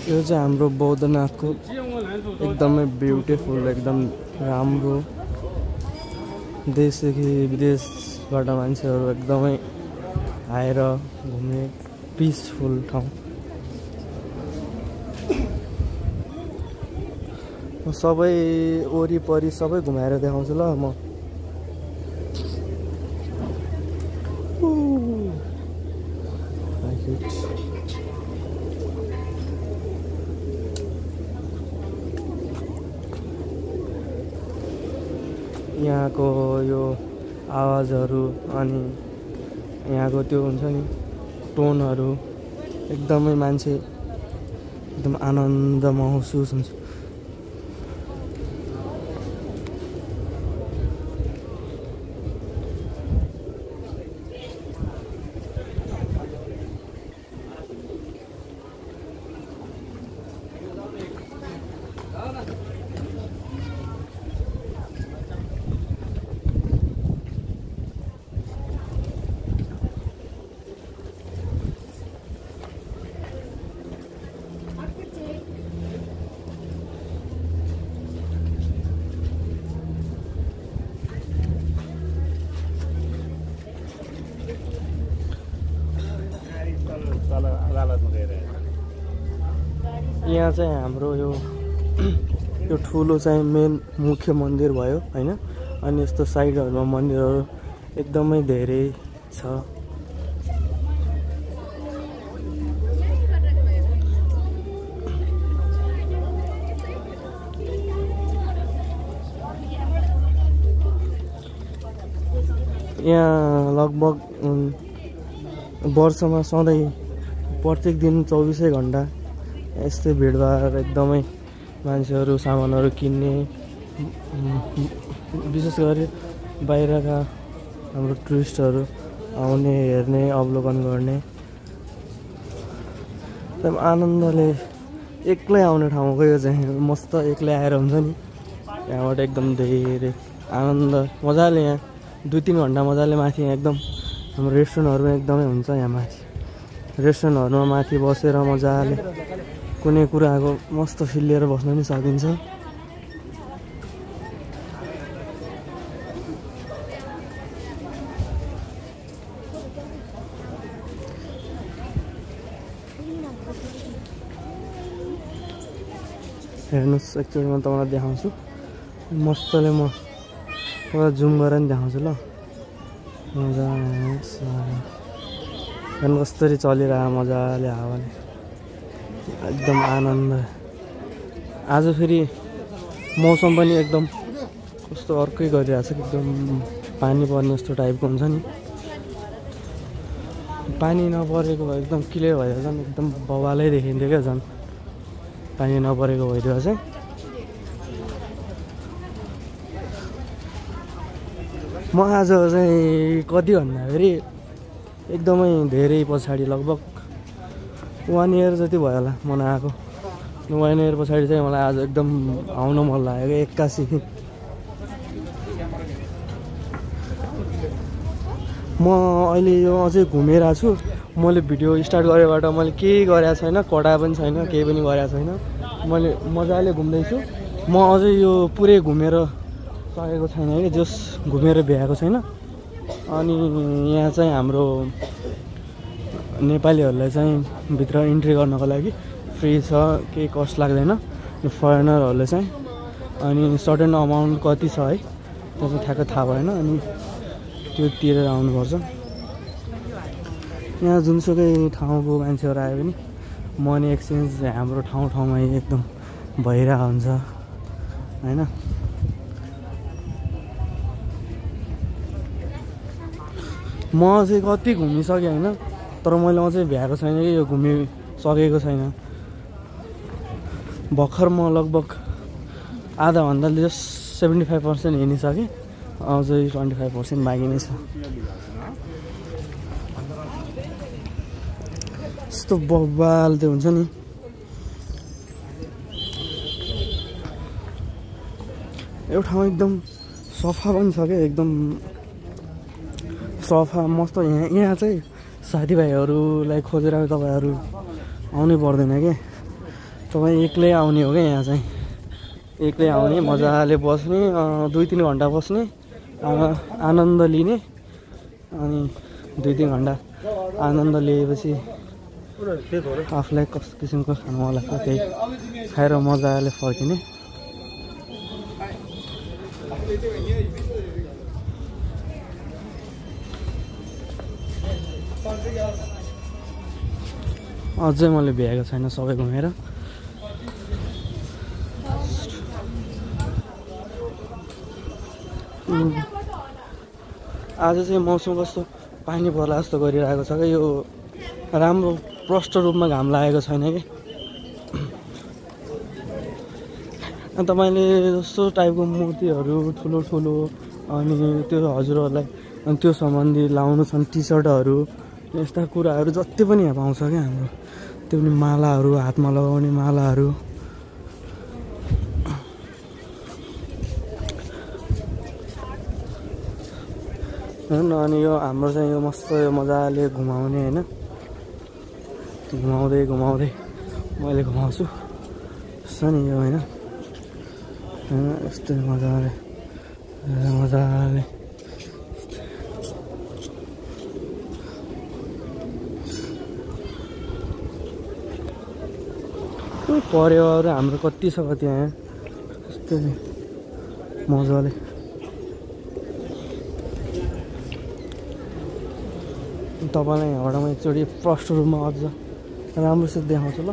यो चाहिँ हाम्रो बौद्धनाथको एकदमै ब्युटिफुल एकदम राम्रो देशदेखि विदेशबाट मान्छेहरू एकदमै आएर घुम्ने पिसफुल ठाउँ। म सबै वरिपरि सबै घुमाएर देखाउँछु ल म। यहाँको यो आवाजहरू अनि यहाँको त्यो हुन्छ नि टोनहरू एकदमै मान्छे एकदम आनन्द महसुस हुन्छ। यहाँ चाहिँ हाम्रो यो ठुलो चाहिँ मेन मुख्य मन्दिर भयो हैन। अनि यस्तो साइडहरुमा मन्दिरहरू एकदमै धेरै छ। यहाँ लगभग वर्षमा सधैँ प्रत्येक दिन 24 घण्टा यस्तै भिडभाड एकदमै मान्छेहरू सामानहरू किन्ने विशेष गरी बाहिरका हाम्रो टुरिस्टहरू आउने हेर्ने अवलोकन गर्ने एकदम आनन्दले एक्लै आउने ठाउँको यो चाहिँ मस्त एक्लै आएर हुन्छ नि। यहाँबाट एकदम धेरै आनन्द मजाले यहाँ 2-3 घण्टा मजाले माथि एकदम हाम्रो रेस्टुरेन्टहरू एकदमै हुन्छ। यहाँ माथि रेस्टुरेन्टहरूमा माथि बसेर मजाले कुनै कुराको मस्त फिल लिएर बस्न पनि सकिन्छ। हेर्नुहोस् एकचोटि म तपाईँलाई देखाउँछु मस्तले म तपाईँलाई जुम गरेर नि देखाउँछु ल। मजा हेर्नु कसरी चलिरहेको मजाले हावाले एकदम आनन्द। आज फेरि मौसम पनि एकदम कस्तो अर्कै गरिरहेको छ एकदम पानी पर्ने जस्तो टाइपको हुन्छ नि। पानी नपरेको भए एकदम क्लियर भएर झन् एकदम बवालै देखिन्थ्यो क्या। झन् पानी नपरेको भइदियो चाहिँ म आज चाहिँ कति भन्दाखेरि एकदमै धेरै पछाडि लगभग 1 इयर जति भयो होला म नआएको। 1 इयर पछाडि चाहिँ मलाई आज एकदम आउन मन लाग्यो एक्कासी। म अहिले यो अझै घुमिरहेको छु। मैले भिडियो स्टार्ट गरेबाट मैले केही गरेको छैन, कडा पनि छैन, केही पनि गरेको छैन। मैले मजाले घुम्दैछु। म अझै यो पुरै घुमेर सकेको छैन कि जस घुमेर भ्याएको छैन। अनि यहाँ चाहिँ हाम्रो नेपालीहरूलाई चाहिँ भित्र इन्ट्री गर्नको लागि फ्री छ, केही कस्ट लाग्दैन। फरेनरहरूले चाहिँ अनि सर्टेन अमाउन्ट कति छ है त्यो चाहिँ ठ्याक्क थाहा भएन। अनि त्यो तिरेर आउनुपर्छ। यहाँ जुनसुकै ठाउँको मान्छेहरू आयो भने मनी एक्सचेन्ज हाम्रो ठाउँ ठाउँमा एकदम भइरहेको हुन्छ हैन। म चाहिँ कति घुमिसकेँ होइन, तर मैले अझै भ्याएको छैन कि यो घुमिसकेको छैन। भर्खर म लगभग आधाभन्दा जस्ट 75% हिँडिसकेँ, अझै 25% बाँकी नै छ। यस्तो बवाल त्यो हुन्छ नि, एउटा ठाउँ एकदम सफा पनि छ क्या, एकदम सफा मस्त। यहाँ चाहिँ साथीभाइहरूलाई खोजेर तपाईँहरू आउनै पर्दैन क्या, तपाईँ एक्लै आउने हो क्या। यहाँ चाहिँ एक्लै आउने, मजाले बस्ने, 2-3 घन्टा बस्ने, आनन्द लिने, अनि 2-3 घन्टा आनन्द लिएपछि आफूलाई कस्तो किसिमको खानु मन लाग्छ त्यही खाएर मजाले फर्किने। अझै मैले भ्याएको छैन सबै घुमेर। आज चाहिँ मौसम कस्तो पानी पर्ला जस्तो गरिरहेको छ क्या, यो राम्रो प्रष्ट रूपमा घाम लागेको छैन कि। तपाईँले जस्तो टाइपको मूर्तिहरू ठुलो ठुलो अनि त्यो हजुरहरूलाई त्यो सम्बन्धी लाउनु छन् टी सर्टहरू, यस्ता कुराहरू जति पनि यहाँ पाउँछ क्या हाम्रो। त्यो पनि मालाहरू, हातमा लगाउने मालाहरू। अनि यो हाम्रो चाहिँ यो मस्त यो मजाले घुमाउने होइन, घुमाउँदै घुमाउँदै मैले घुमाउँछु छ नि यो होइन। यस्तो मजाले मजाले पर्यावरण हाम्रो कति छ कति यहाँ, यस्तो मजाले। तपाईँलाई यहाँबाट म एकचोटि प्रष्ट रूपमा अझ राम्रोसित देखाउँछु ल।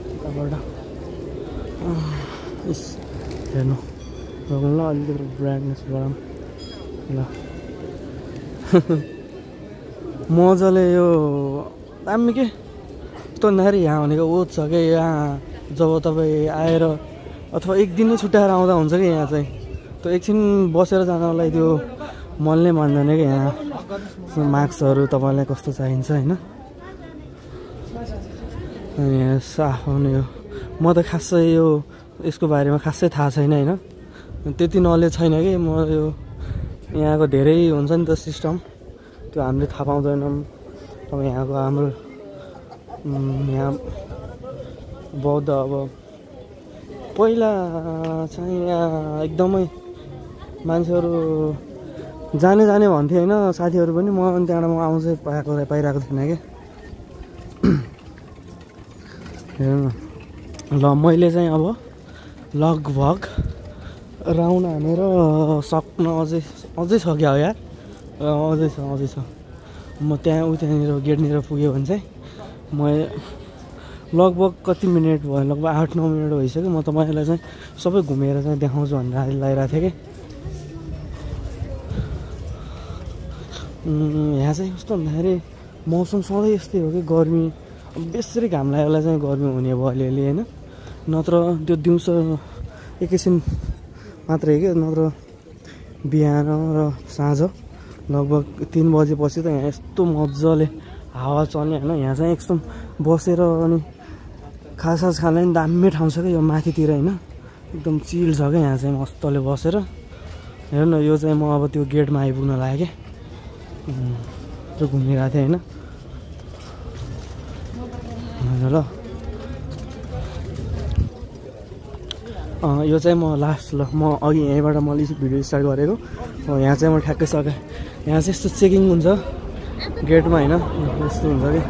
यताबाट हेर्नु रोक्नु ल, अलिकति ब्राइटनेस बढाउँ ल। मजाले यो दामी के तन्दाखेरि यहाँ भनेको ओत छ क्या। यहाँ जब तपाईँ आएर अथवा एक दिन नै छुट्याएर आउँदा हुन्छ कि यहाँ चाहिँ त्यो एकछिन बसेर जानलाई त्यो मनले मान्दैन क्या। यहाँ मार्क्सहरू तपाईँलाई कस्तो चाहिन्छ होइन। अनि यहाँ साफ आउने यो म त खासै यो यसको बारेमा खासै थाहा छैन होइन, त्यति नलेज छैन कि म। यो यहाँको धेरै हुन्छ नि त सिस्टम, त्यो हामीले थाहा पाउँदैनौँ। अब यहाँको हाम्रो यहाँ बौद्ध अब पहिला चाहिँ यहाँ एकदमै मान्छेहरू जाने भन्थे होइन, साथीहरू पनि। म अनि त्यहाँबाट म आउँछ पाइरहेको थिएन क्या। हेर्नु ल, मैले चाहिँ अब लगभग राउन्ड हानेर सक्न अझै छ क्या यार, अझै छ। म त्यहाँनिर गेटनिर पुग्यो भने चाहिँ म लगभग कति मिनट भयो, लगभग 8-9 मिनट भइसक्यो। म तपाईँलाई चाहिँ सबै घुमेर चाहिँ देखाउँछु भनेर लागिरहेको थिएँ कि। यहाँ चाहिँ कस्तो भन्दाखेरि मौसम सधैँ यस्तै हो कि गर्मी, बेसरी घाम लागेकोलाई चाहिँ गर्मी हुने भयो अलिअलि होइन। नत्र त्यो दिउँसो एकैछिन मात्रै के, नत्र बिहान र साँझ लगभग 3 बजेपछि त यहाँ यस्तो मजाले हावा चल्ने होइन। यहाँ चाहिँ एकदम बसेर अनि खासखास खाना पनि दामी ठाउँ छ क्या यो माथितिर होइन, एकदम चिल छ क्या यहाँ चाहिँ मस्तले बसेर। हेर्नु न, यो चाहिँ म अब त्यो गेटमा आइपुग्न लाग्यो क्या, त्यो घुमिरहेको थिएँ होइन ल। यो चाहिँ म लास्ट ल, म अघि यहीँबाट मैले भिडियो स्टार्ट गरेको। यहाँ चाहिँ म ठ्याक्कै सकेँ। यहाँ चाहिँ यस्तो चेकिङ हुन्छ गेटमा होइन, यस्तो हुन्छ कि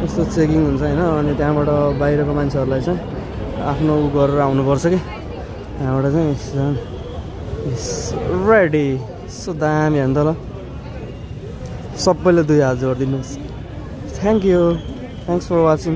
यस्तो चेकिङ हुन्छ होइन। अनि त्यहाँबाट बाहिरको मान्छेहरूलाई चाहिँ आफ्नो उ गरेर आउनुपर्छ कि। यहाँबाट चाहिँ रेडी यस्तो दामी हो नि त ल। सबैले 2 हात जोडिदिनुहोस्। Thank you, thanks for watching.